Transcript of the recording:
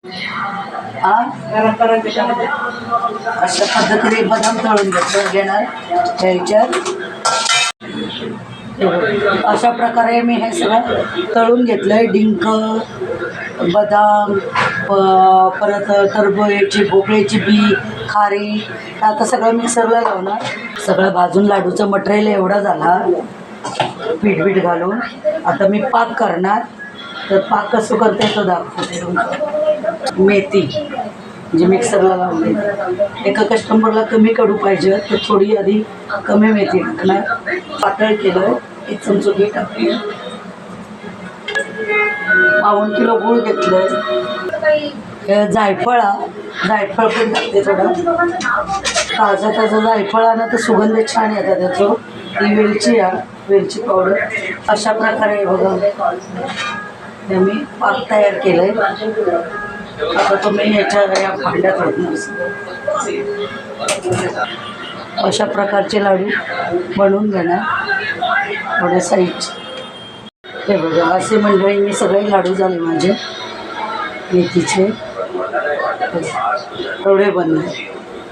गरम गरम त्याच्यामध्ये अशा पद्धतीने बदाम तळून घेणार ह्याच्यात. अशा प्रकारे मी हे सगळं तळून घेतलं आहे. डिंक, बदाम, परत टरबूजाची भोपळ्याची बी, खारी, आता सगळं मिक्सरला लावणार. सगळं भाजून लाडूचं मटेरियल एवढा झाला पीठ घालून. आता मी पाक करणार. तर पाक कसं करते तो दाखवते. मेथी म्हणजे मिक्सरला लावली. एका कस्टमरला कमी कडू पाहिजे तर थोडी आधी कमी मेथी टाकणार. पातळ केलं. 1 चमचा घी टाकली. 1 किलो गूळ घेतलं. जायफळ पण टाकते थोडं. ताजा जायफळानं तर सुगंध छान येतात त्याचं. ही वेलची पावडर. अशा प्रकारे बघा मी पाक तयार केलं आहे. आता तुम्ही या भांड्यात होणार. अशा प्रकारचे लाडू बनवून घेणार थोड्या साईजचे. हे बघा असे मंडळी मी सगळे लाडू झाले माझे मेथीचे. थोडे बनले.